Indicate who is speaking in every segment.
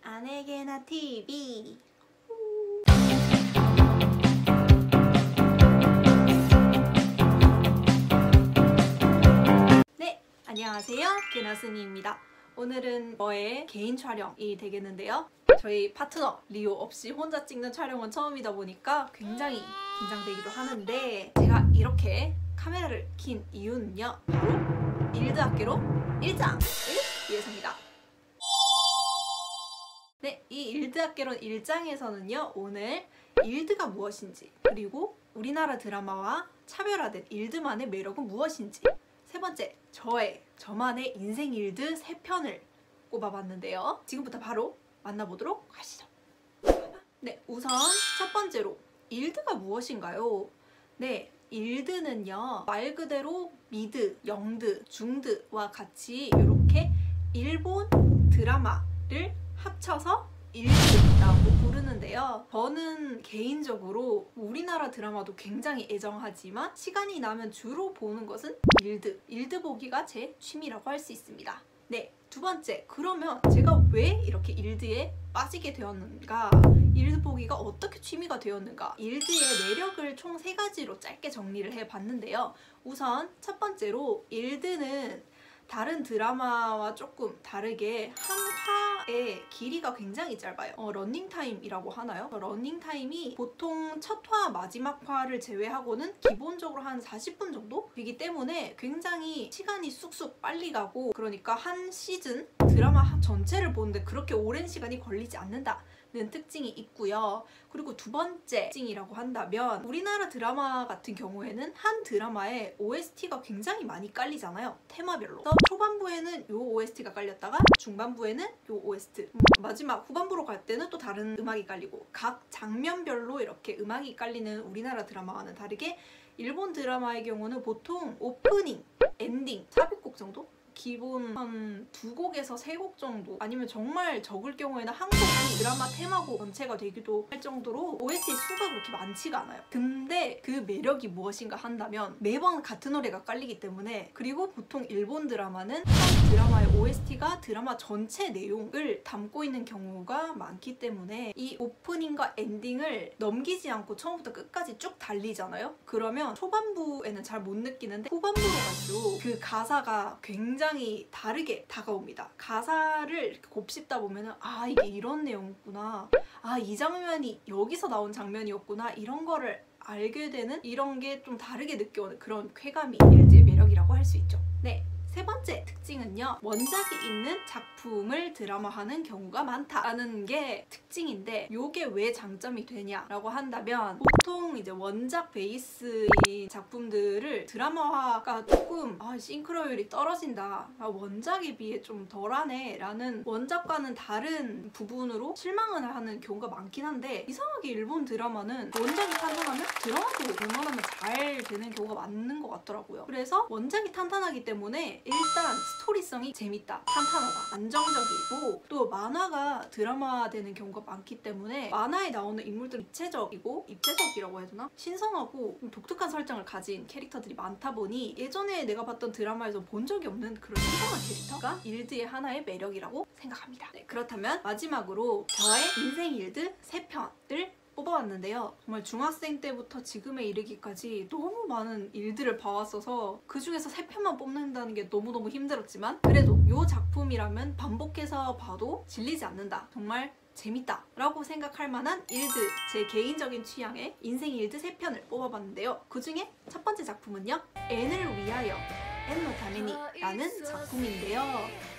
Speaker 1: 아내게나 TV. 네, 안녕하세요. 게나스니입니다. 오늘은 저의 개인 촬영이 되겠는데요. 저희 파트너 리오 없이 혼자 찍는 촬영은 처음이다 보니까 굉장히 긴장되기도 하는데, 제가 이렇게 카메라를 킨 이유는요, 바로 일드학개로 1장을 위해서입니다. 네, 이 일드학개론 1장에서는요, 오늘 일드가 무엇인지, 그리고 우리나라 드라마와 차별화된 일드만의 매력은 무엇인지, 세 번째, 저만의 인생 일드 3편을 꼽아봤는데요. 지금부터 바로 만나보도록 하시죠. 네, 우선 첫 번째로 일드가 무엇인가요? 네, 일드는요, 말 그대로 미드, 영드, 중드와 같이 이렇게 일본 드라마를 합쳐서 일드라고 부르는데요. 저는 개인적으로 우리나라 드라마도 굉장히 애정하지만 시간이 나면 주로 보는 것은 일드 보기가 제 취미라고 할 수 있습니다. 네, 두 번째, 그러면 제가 왜 이렇게 일드에 빠지게 되었는가, 일드 보기가 어떻게 취미가 되었는가, 일드의 매력을 총 3가지로 짧게 정리를 해봤는데요. 우선 첫 번째로, 일드는 다른 드라마와 조금 다르게 한 화의 길이가 굉장히 짧아요. 러닝타임이라고 하나요? 러닝타임이 보통 첫 화, 마지막 화를 제외하고는 기본적으로 한 40분 정도 되기 때문에 굉장히 시간이 쑥쑥 빨리 가고, 그러니까 한 시즌 드라마 전체를 보는데 그렇게 오랜 시간이 걸리지 않는다 는 특징이 있고요. 그리고 두 번째 특징이라고 한다면, 우리나라 드라마 같은 경우에는 한 드라마에 OST가 굉장히 많이 깔리잖아요. 테마별로. 초반부에는 요 OST가 깔렸다가 중반부에는 요 OST, 마지막 후반부로 갈 때는 또 다른 음악이 깔리고, 각 장면별로 이렇게 음악이 깔리는 우리나라 드라마와는 다르게 일본 드라마의 경우는 보통 오프닝, 엔딩, 삽입곡 정도? 기본 한 2곡에서 3곡 정도, 아니면 정말 적을 경우에는 한 곡이 드라마 테마곡 전체가 되기도 할 정도로 OST 수가 그렇게 많지가 않아요. 근데 그 매력이 무엇인가 한다면, 매번 같은 노래가 깔리기 때문에, 그리고 보통 일본 드라마는 한 드라마의 OST가 드라마 전체 내용을 담고 있는 경우가 많기 때문에 이 오프닝과 엔딩을 넘기지 않고 처음부터 끝까지 쭉 달리잖아요. 그러면 초반부에는 잘 못 느끼는데 후반부로 갈수록 그 가사가 굉장히 다르게 다가옵니다. 가사를 이렇게 곱씹다 보면은, 아, 이게 이런 내용이구나, 아, 이 장면이 여기서 나온 장면이었구나, 이런 거를 알게 되는, 이런 게 좀 다르게 느껴오는 그런 쾌감이 일드의 매력이라고 할 수 있죠. 네, 세 번째 특징은요, 원작이 있는 작품을 드라마화하는 경우가 많다라는 게 특징인데, 이게 왜 장점이 되냐라고 한다면, 보통 이제 원작 베이스인 작품들을 드라마화가 조금 싱크로율이 떨어진다, 원작에 비해 좀 덜하네 라는, 원작과는 다른 부분으로 실망을 하는 경우가 많긴 한데, 이상하게 일본 드라마는 원작이 탄탄하면 드라마도 웬만하면 잘 되는 경우가 많은 것 같더라고요. 그래서 원작이 탄탄하기 때문에 일단 스토리성이 재밌다, 탄탄하다, 안정적이고, 또 만화가 드라마되는 경우가 많기 때문에 만화에 나오는 인물들은 입체적이라고 해야 되나? 신선하고 독특한 설정을 가진 캐릭터들이 많다 보니, 예전에 내가 봤던 드라마에서 본 적이 없는 그런 신선한 캐릭터가 일드의 하나의 매력이라고 생각합니다. 네, 그렇다면 마지막으로 저의 인생 일드 3편을 뽑아왔는데요. 정말 중학생 때부터 지금에 이르기까지 너무 많은 일들을 봐왔어서 그 중에서 3편만 뽑는다는 게 너무너무 힘들었지만, 그래도 이 작품이라면 반복해서 봐도 질리지 않는다, 정말 재밌다 라고 생각할 만한 일드, 제 개인적인 취향의 인생 일드 3편을 뽑아봤는데요. 그 중에 첫 번째 작품은요, 앤을 위하여, 앤노 타메니 라는 작품인데요.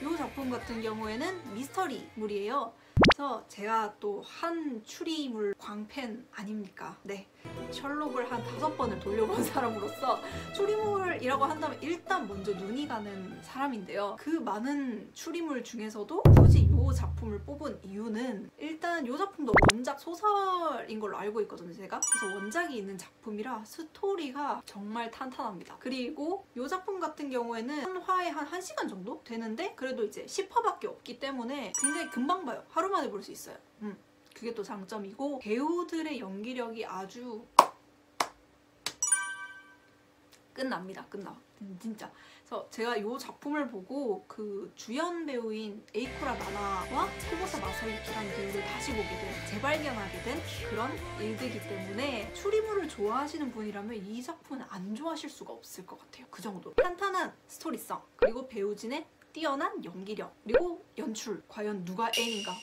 Speaker 1: 이 작품 같은 경우에는 미스터리물이에요. 그래서 제가 또 한 추리물 광팬 아닙니까? 네, 셜록을 한 5번을 돌려본 사람으로서 추리물이라고 한다면 일단 먼저 눈이 가는 사람인데요. 그 많은 추리물 중에서도 굳이 이 작품을 뽑은 이유는, 일단 이 작품도 원작 소설인 걸로 알고 있거든요, 제가. 그래서 원작이 있는 작품이라 스토리가 정말 탄탄합니다. 그리고 이 작품 같은 경우에는 한 화에 한 1시간 정도 되는데, 그래도 이제 10화밖에 없기 때문에 굉장히 금방 봐요. 하루 만에 볼 수 있어요. 그게 또 장점이고, 배우들의 연기력이 아주 끝납니다. 진짜. 그래서 제가 이 작품을 보고 그 주연 배우인 에이쿠라 나나와 스쿠보사 아사히키라는 배우를 다시 보게 된, 재발견하게 된 그런 일들이기 때문에 추리물을 좋아하시는 분이라면 이 작품은 안 좋아하실 수가 없을 것 같아요. 그 정도 탄탄한 스토리성, 그리고 배우진의 뛰어난 연기력, 그리고 연출. 과연 누가 N인가?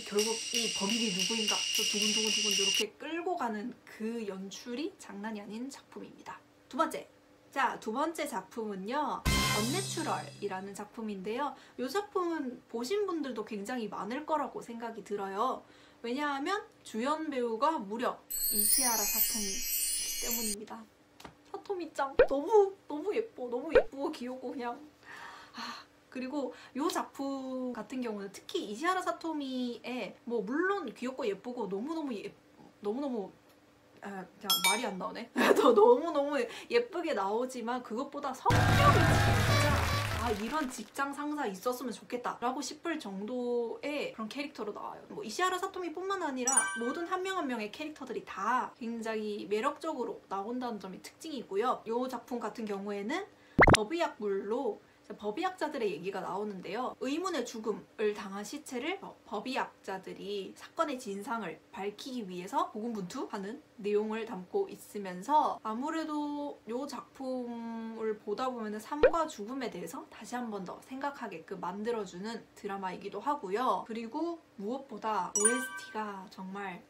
Speaker 1: 결국 이 범인이 누구인가? 두근두근 이렇게 끌고 가는 그 연출이 장난이 아닌 작품입니다. 두 번째 작품은요, 언내추럴이라는 작품인데요. 이 작품은 보신 분들도 굉장히 많을 거라고 생각이 들어요. 왜냐하면 주연 배우가 무려 이시하라 사토미이기 때문입니다. 사토미짱 너무 예뻐, 너무 예쁘고 귀엽고 그냥 그리고 이 작품 같은 경우는 특히 이시하라 사토미의 뭐 물론 귀엽고 예쁘고 너무너무 그냥 말이 안 나오네. 너무너무 예쁘게 나오지만 그것보다 성격이 진짜 이런 직장 상사 있었으면 좋겠다 라고 싶을 정도의 그런 캐릭터로 나와요. 뭐 이시하라 사토미뿐만 아니라 모든 한 명 한 명의 캐릭터들이 다 굉장히 매력적으로 나온다는 점이 특징이고요. 이 작품 같은 경우에는 법의학물로 법의학자들의 얘기가 나오는데요. 의문의 죽음을 당한 시체를 법의학자들이 사건의 진상을 밝히기 위해서 고군분투하는 내용을 담고 있으면서 아무래도 이 작품을 보다 보면 삶과 죽음에 대해서 다시 한 번 더 생각하게끔 만들어주는 드라마이기도 하고요. 그리고 무엇보다 OST가 정말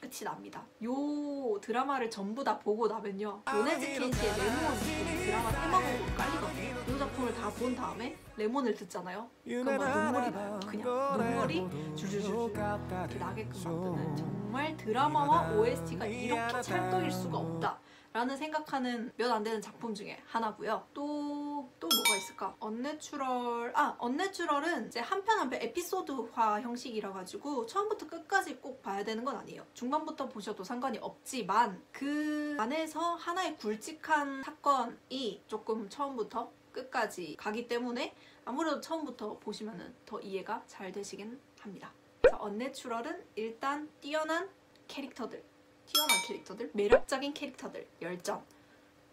Speaker 1: 끝이 납니다. 요 드라마를 전부 다 보고 나면요, 요네즈 켄시의 레몬이 드라마 테마곡으로 깔리거든요. 이 작품을 다 본 다음에 레몬을 듣잖아요. 그럼 막 눈물이 나요. 그냥 눈물이 줄줄줄 이렇게 나게끔 만드는, 정말 드라마와 OST가 이렇게 찰떡일 수가 없다 라는 생각하는 몇 안 되는 작품 중에 하나고요. 또 뭐가 있을까? 언내추럴은 이제 한 편 한 편 에피소드화 형식이라 가지고 처음부터 끝까지 꼭 봐야 되는 건 아니에요. 중반부터 보셔도 상관이 없지만 그 안에서 하나의 굵직한 사건이 조금 처음부터 끝까지 가기 때문에 아무래도 처음부터 보시면 더 이해가 잘 되시긴 합니다. 그래서 언내추럴은 일단 뛰어난 캐릭터들, 매력적인 캐릭터들, 열정,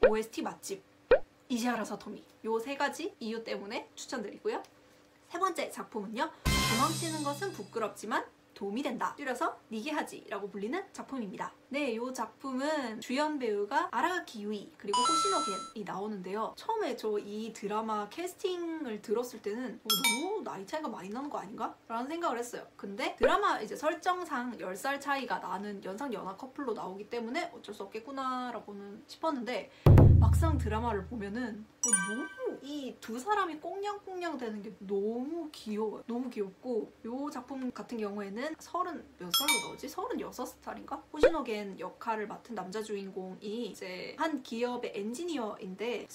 Speaker 1: OST 맛집, 이시하라 사토미, 요 세 가지 이유 때문에 추천드리고요. 세 번째 작품은요, 도망치는 것은 부끄럽지만 도움이 된다, 줄여서 니게하지 라고 불리는 작품입니다. 네, 이 작품은 주연 배우가 아라가키 유이 그리고 호시노 겐이 나오는데요. 처음에 저 이 드라마 캐스팅을 들었을 때는 너무 나이 차이가 많이 나는 거 아닌가? 라는 생각을 했어요. 근데 드라마 이제 설정상 10살 차이가 나는 연상 연하 커플로 나오기 때문에 어쩔 수 없겠구나 라고는 싶었는데 막상 드라마를 보면은 너무 이 두 사람이 꽁냥꽁냥 되는 게 너무 귀여워요. 너무 귀엽고 이 작품 같은 경우에는 몇 살로 나오지? 36살인가? 호시노겐 역할을 맡은 남자 주인공이 이제 한 기업의 엔지니어인데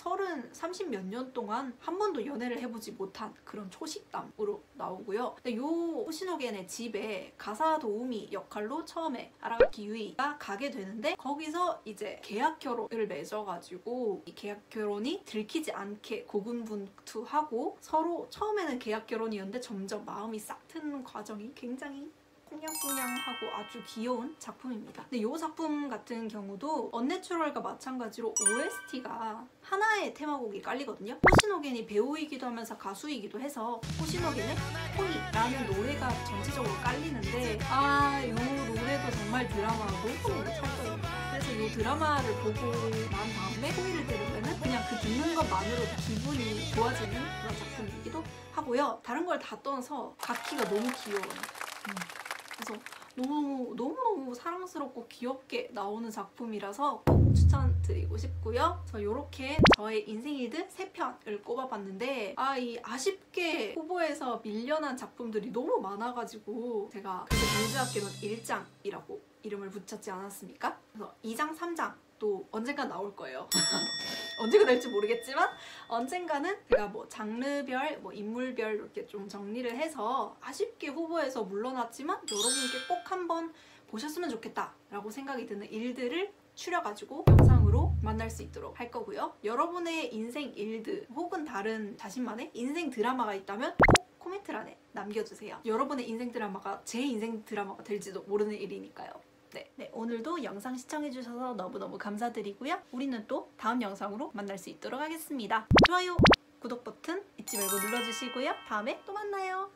Speaker 1: 30 몇 년 동안 한 번도 연애를 해보지 못한 그런 초식남으로 나오고요. 근데 이 호시노겐의 집에 가사 도우미 역할로 처음에 아라가키 유이가 가게 되는데 거기서 이제 계약 결혼을 맺어가지고 이 계약 결혼이 들키지 않게 고군분투하고 서로 처음에는 계약 결혼이었는데 점점 마음이 싹 트는 과정이 굉장히 꽁냥꽁냥하고 아주 귀여운 작품입니다. 근데 이 작품 같은 경우도 언내추럴과 마찬가지로 OST가 하나의 테마곡이 깔리거든요. 호시노겐이 배우이기도 하면서 가수이기도 해서 호시노겐의 호이라는 노래가 전체적으로 깔리는데 이 노래도 정말 드라마가 너무 찰떡입니다. 그래서 이 드라마를 보고 난 다음에 호이를 들으면 그냥 그 듣는 것만으로도 기분이 좋아지는 그런 작품이기도 하고요. 다른 걸 다 떠나서 가키가 너무 귀여워요. 그래서 너무너무 사랑스럽고 귀엽게 나오는 작품이라서 꼭 추천드리고 싶고요. 그래서 이렇게 저의 인생 일드 3편을 꼽아봤는데 이 아쉽게 후보에서 밀려난 작품들이 너무 많아가지고 제가 그래서 일드학개론 1장이라고 이름을 붙였지 않았습니까? 그래서 2장, 3장 또 언젠가 나올 거예요. 언제가 될지 모르겠지만 언젠가는 제가 뭐 장르별, 인물별 이렇게 좀 정리를 해서 아쉽게 후보에서 물러났지만 여러분께 꼭 한번 보셨으면 좋겠다 라고 생각이 드는 일들을 추려가지고 영상으로 만날 수 있도록 할 거고요. 여러분의 인생 일드 혹은 다른 자신만의 인생 드라마가 있다면 꼭 코멘트란에 남겨주세요. 여러분의 인생 드라마가 제 인생 드라마가 될지도 모르는 일이니까요. 네, 오늘도 영상 시청해주셔서 너무너무 감사드리고요. 우리는 또 다음 영상으로 만날 수 있도록 하겠습니다. 좋아요, 구독 버튼 잊지 말고 눌러주시고요. 다음에 또 만나요.